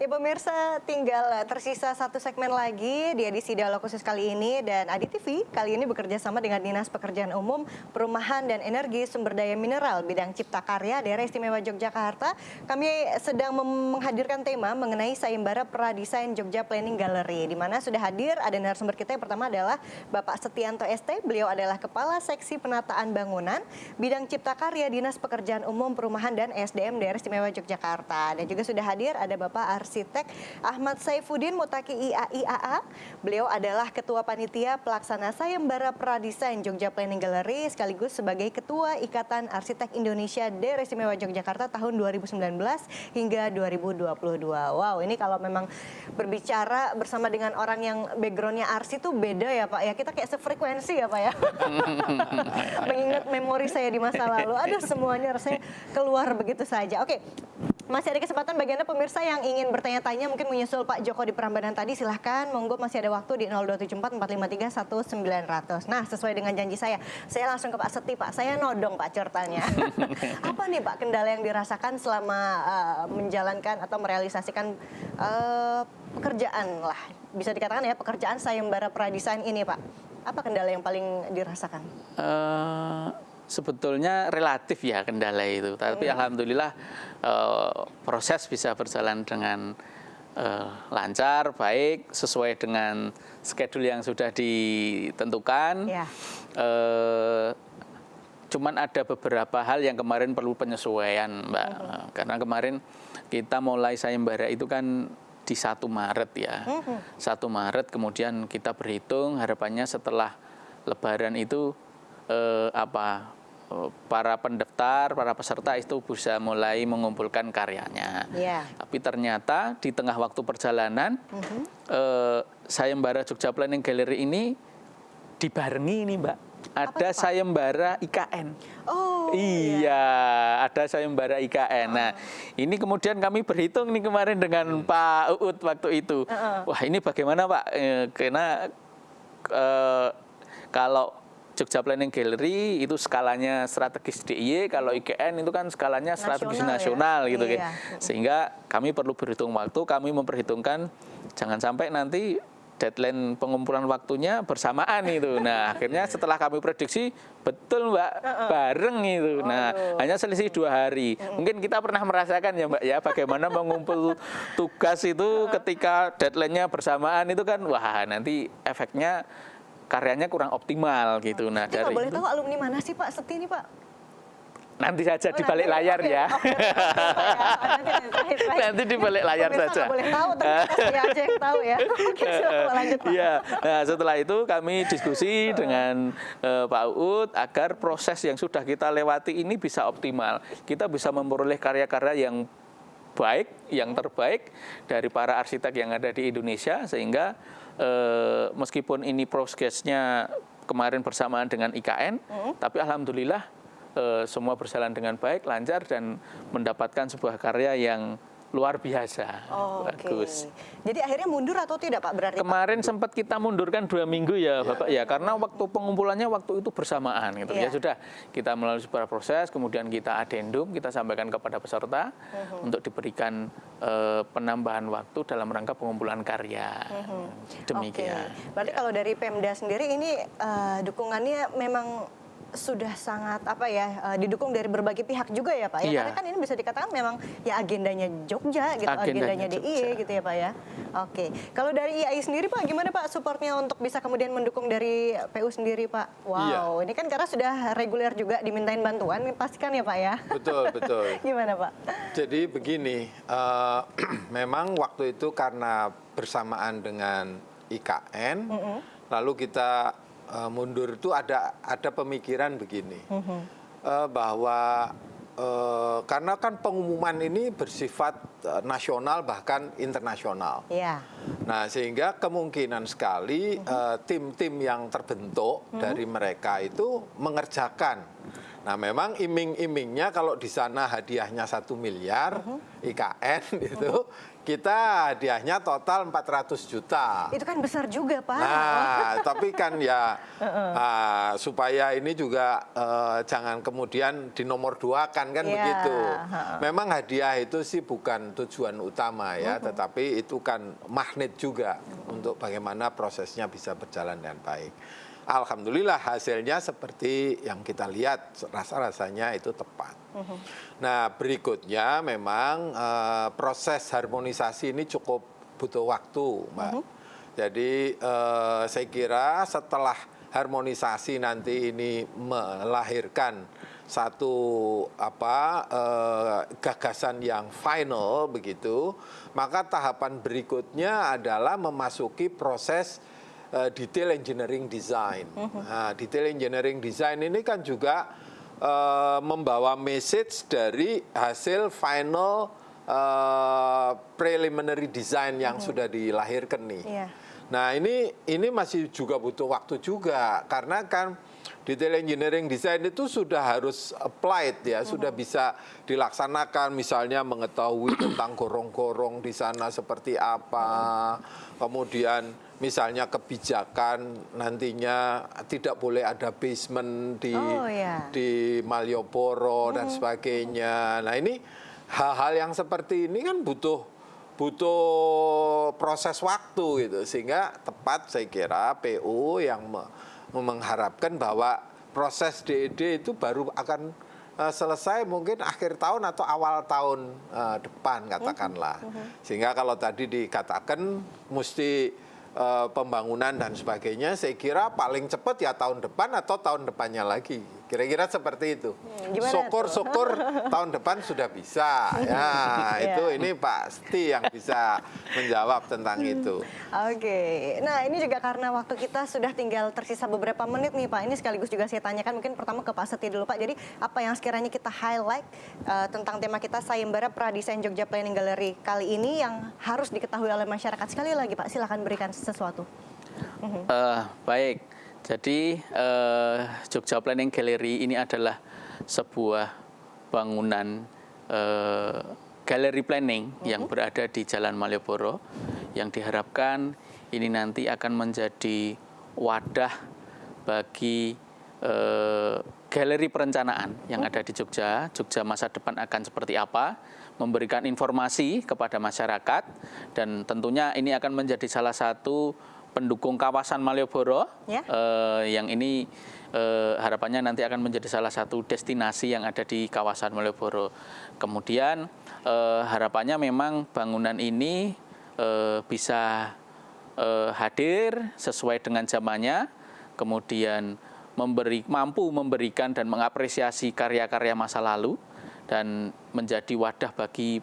Ya pemirsa, tinggal tersisa satu segmen lagi di edisi Dialog Khusus kali ini, dan Adi TV kali ini bekerja sama dengan Dinas Pekerjaan Umum, Perumahan dan Energi Sumber Daya Mineral bidang Cipta Karya Daerah Istimewa Yogyakarta. Kami sedang menghadirkan tema mengenai sayembara pradesain Jogja Planning Gallery, di mana sudah hadir ada narasumber kita. Yang pertama adalah Bapak Setianto ST, beliau adalah Kepala Seksi Penataan Bangunan bidang Cipta Karya Dinas Pekerjaan Umum, Perumahan dan SDM Daerah Istimewa Yogyakarta. Dan juga sudah hadir ada Bapak Arsitek Ahmad Saifuddin Mutaki IAIAA. Beliau adalah Ketua Panitia Pelaksana Sayembara Pradesain Jogja Planning Gallery sekaligus sebagai Ketua Ikatan Arsitek Indonesia Daerah Istimewa Yogyakarta tahun 2019 hingga 2022. Wow, ini kalau memang berbicara bersama dengan orang yang backgroundnya arsi itu beda ya Pak ya. Kita kayak sefrekuensi ya Pak ya. Mengingat memori saya di masa lalu. Aduh, semuanya rasanya keluar begitu saja. Oke. Masih ada kesempatan bagi Anda pemirsa yang ingin bertanya-tanya, mungkin menyusul Pak Joko di Prambanan tadi, silahkan, monggo, masih ada waktu di 0274 453 1900. Nah, sesuai dengan janji saya langsung ke Pak Seti, Pak. Saya nodong Pak ceritanya. Apa nih Pak kendala yang dirasakan selama menjalankan atau merealisasikan pekerjaan lah, bisa dikatakan ya, pekerjaan sayembara pradesain ini Pak? Apa kendala yang paling dirasakan? Sebetulnya relatif ya kendala itu, tapi alhamdulillah proses bisa berjalan dengan lancar, baik, sesuai dengan schedule yang sudah ditentukan. Ya. Cuman ada beberapa hal yang kemarin perlu penyesuaian, Mbak. Karena kemarin kita mulai sayembara itu kan di 1 Maret ya. 1 Maret kemudian kita berhitung harapannya setelah Lebaran itu para pendaftar, para peserta itu bisa mulai mengumpulkan karyanya. Yeah. Tapi ternyata di tengah waktu perjalanan sayembara Jogja Planning Gallery ini dibarengi nih Mbak. Ada sayembara IKN. Oh iya, ada sayembara IKN. Nah, ini kemudian kami berhitung nih kemarin dengan Pak Uut waktu itu. Wah, ini bagaimana Pak? Karena kalau Jogja Planning Gallery itu skalanya strategis DIY, kalau IKN itu kan skalanya strategis nasional ya? Gitu kan. Sehingga kami perlu berhitung waktu, kami memperhitungkan jangan sampai nanti deadline pengumpulan waktunya bersamaan itu. Nah, akhirnya setelah kami prediksi betul Mbak, bareng itu. Nah, hanya selisih 2 hari. Mungkin kita pernah merasakan ya Mbak ya, bagaimana mengumpul tugas itu ketika deadline-nya bersamaan itu kan, wah nanti efeknya karyanya kurang optimal gitu. Nah, dari boleh tahu alumni mana sih Pak Seti ini Pak? Nanti saja di balik layar ya. Nanti di balik layar saja. Boleh tahu, tapi saya aja yang tahu ya. Oke, lanjut Pak. Iya. Nah, setelah itu kami diskusi dengan Pak Uut agar proses yang sudah kita lewati ini bisa optimal. Kita bisa memperoleh karya-karya yang baik, yang terbaik dari para arsitek yang ada di Indonesia, sehingga meskipun ini prosesnya kemarin bersamaan dengan IKN, tapi alhamdulillah semua berjalan dengan baik, lancar, dan mendapatkan sebuah karya yang luar biasa. Bagus. Jadi akhirnya mundur atau tidak Pak berarti? Kemarin Pak sempat kita mundurkan 2 minggu ya Bapak ya, karena waktu pengumpulannya waktu itu bersamaan gitu. Ya sudah, kita melalui sebuah proses, kemudian kita adendum, kita sampaikan kepada peserta untuk diberikan penambahan waktu dalam rangka pengumpulan karya. Demikian. Berarti kalau dari Pemda sendiri ini dukungannya memang sudah sangat didukung dari berbagai pihak juga ya Pak ya. Karena kan ini bisa dikatakan memang ya agendanya Jogja gitu, agendanya DIY gitu ya Pak ya. Oke. Kalau dari IAI sendiri Pak, gimana Pak supportnya untuk bisa kemudian mendukung dari PU sendiri Pak? Wow, ini kan karena sudah reguler juga dimintain bantuan, pastikan ya Pak ya. Betul. Gimana Pak? Jadi begini, memang waktu itu karena bersamaan dengan IKN, lalu kita mundur itu ada pemikiran begini, bahwa karena kan pengumuman ini bersifat nasional bahkan internasional. Nah, sehingga kemungkinan sekali tim-tim yang terbentuk dari mereka itu mengerjakan Nah, memang iming-imingnya kalau di sana hadiahnya 1 miliar IKN itu, kita hadiahnya total 400 juta. Itu kan besar juga, Pak. Nah, tapi kan ya supaya ini juga jangan kemudian dinomorduakan kan Iya, begitu. Memang hadiah itu sih bukan tujuan utama ya, tetapi itu kan magnet juga untuk bagaimana prosesnya bisa berjalan dengan baik. Alhamdulillah hasilnya seperti yang kita lihat, rasa-rasanya itu tepat. Nah, berikutnya memang proses harmonisasi ini cukup butuh waktu, Mbak. Jadi saya kira setelah harmonisasi nanti ini melahirkan satu gagasan yang final begitu, maka tahapan berikutnya adalah memasuki proses detail engineering design. Nah, detail engineering design ini kan juga membawa message dari hasil final preliminary design yang sudah dilahirkan nih. Iya. Nah, ini masih juga butuh waktu juga, karena kan detail engineering design itu sudah harus applied ya, sudah bisa dilaksanakan, misalnya mengetahui tentang gorong-gorong di sana seperti apa, kemudian misalnya kebijakan nantinya tidak boleh ada basement di Malioboro dan sebagainya. Nah, ini hal-hal yang seperti ini kan butuh proses waktu gitu, sehingga tepat saya kira PU yang mengharapkan bahwa proses DED itu baru akan selesai mungkin akhir tahun atau awal tahun depan katakanlah. Sehingga kalau tadi dikatakan mesti pembangunan dan sebagainya, saya kira paling cepat ya tahun depan atau tahun depannya lagi. Kira-kira seperti itu. Syukur-syukur tahun depan sudah bisa. Ya, ini pasti yang bisa menjawab tentang itu. Oke. Nah, ini juga karena waktu kita sudah tinggal tersisa beberapa menit nih, Pak. Ini sekaligus juga saya tanyakan mungkin pertama ke Pak Setia dulu, Pak. Jadi, apa yang sekiranya kita highlight tentang tema kita Sayembara Pradesain Jogja Planning Gallery kali ini yang harus diketahui oleh masyarakat? Sekali lagi, Pak, silakan berikan sesuatu. Baik. Jadi Jogja Planning Gallery ini adalah sebuah bangunan galeri planning yang berada di Jalan Malioboro, yang diharapkan ini nanti akan menjadi wadah bagi galeri perencanaan yang ada di Jogja. Jogja masa depan akan seperti apa, memberikan informasi kepada masyarakat, dan tentunya ini akan menjadi salah satu pendukung kawasan Malioboro, yang ini harapannya nanti akan menjadi salah satu destinasi yang ada di kawasan Malioboro. Kemudian harapannya memang bangunan ini bisa hadir sesuai dengan zamannya, kemudian mampu memberikan dan mengapresiasi karya-karya masa lalu, dan menjadi wadah bagi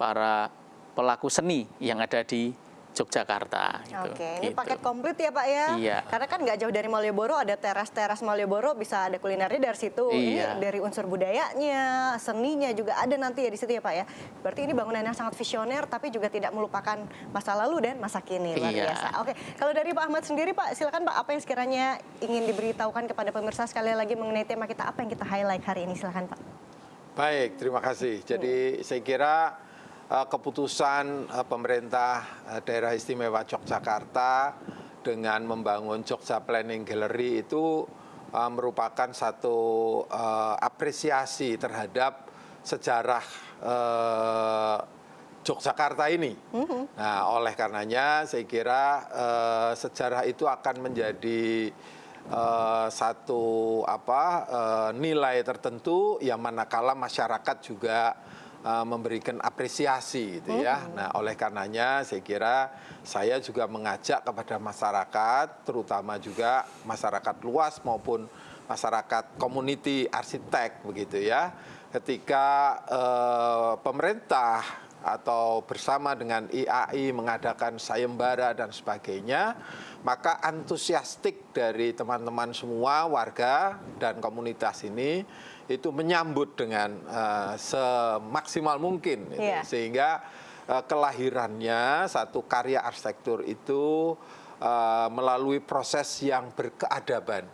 para pelaku seni yang ada di Yogyakarta. Oke, ini paket komplit ya, Pak ya? Iya. Karena kan nggak jauh dari Malioboro, ada teras-teras Malioboro, bisa ada kulinernya dari situ. Iya. Ini dari unsur budayanya, seninya juga ada nanti ya di situ ya, Pak ya? Berarti ini bangunan yang sangat visioner, tapi juga tidak melupakan masa lalu dan masa kini. Luar biasa. Oke, kalau dari Pak Ahmad sendiri, Pak, silakan Pak, apa yang sekiranya ingin diberitahukan kepada pemirsa sekali lagi mengenai tema kita, apa yang kita highlight hari ini, silakan Pak. Baik, terima kasih. Jadi saya kira keputusan pemerintah daerah istimewa Yogyakarta dengan membangun Jogja Planning Gallery itu merupakan satu apresiasi terhadap sejarah Yogyakarta ini. Nah, oleh karenanya saya kira sejarah itu akan menjadi satu nilai tertentu yang manakala masyarakat juga memberikan apresiasi gitu ya. Nah, oleh karenanya saya kira saya juga mengajak kepada masyarakat, terutama juga masyarakat luas maupun masyarakat community arsitek begitu ya. Ketika pemerintah atau bersama dengan IAI mengadakan sayembara dan sebagainya, maka antusiastik dari teman-teman semua warga dan komunitas ini itu menyambut dengan semaksimal mungkin gitu. Sehingga kelahirannya satu karya arsitektur itu melalui proses yang berkeadaban.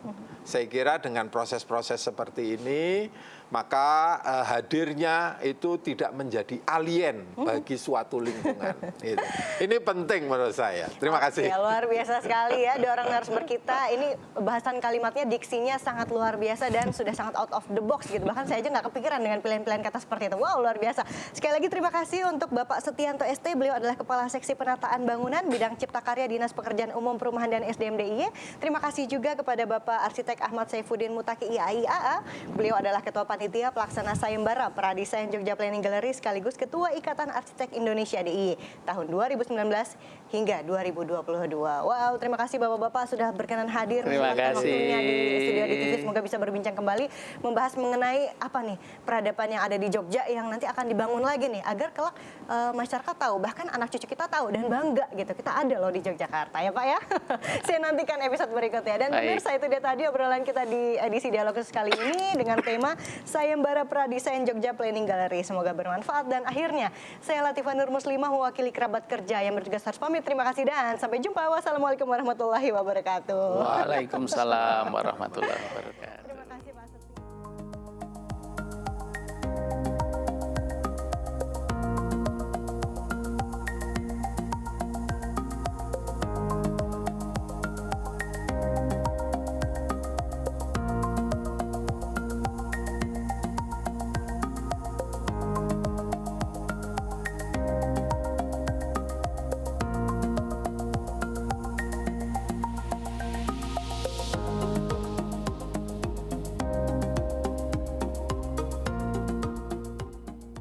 Saya kira dengan proses-proses seperti ini, maka hadirnya itu tidak menjadi alien bagi suatu lingkungan. Gitu. Ini penting menurut saya. Terima kasih. Ya, luar biasa sekali ya dua orang narasumber kita. Ini bahasan kalimatnya, diksinya sangat luar biasa dan sudah sangat out of the box gitu. Bahkan saya aja nggak kepikiran dengan pilihan-pilihan kata seperti itu. Wow, luar biasa. Sekali lagi terima kasih untuk Bapak Setianto ST. Beliau adalah Kepala Seksi Penataan Bangunan Bidang Cipta Karya Dinas Pekerjaan Umum Perumahan dan SDM DIY. Terima kasih juga kepada Bapak Arsitek Ahmad Saifuddin Mutaki IAIAA. Beliau adalah Ketua Panitia Pelaksana Sayembara Pradesain Jogja Planning Gallery sekaligus Ketua Ikatan Arsitek Indonesia DIY tahun 2019 hingga 2022. Wow, terima kasih Bapak-bapak sudah berkenan hadir Terima kasih. waktunya di studio ADTV. Semoga bisa berbincang kembali membahas mengenai apa nih peradaban yang ada di Jogja yang nanti akan dibangun lagi nih agar kelak masyarakat tahu, bahkan anak cucu kita tahu dan bangga gitu. Kita ada loh di Yogyakarta ya Pak ya. Saya nantikan episode berikutnya. Dan pemirsa, itu dia tadi obrolan kita di edisi Dialog Khusus kali ini dengan tema Sayembara Pradesain Jogja Planning Gallery. Semoga bermanfaat dan akhirnya saya Latifah Nur Muslimah mewakili kerabat kerja yang bertugas harus pamit. Terima kasih dan sampai jumpa. Wassalamualaikum warahmatullahi wabarakatuh. Waalaikumsalam warahmatullahi wabarakatuh.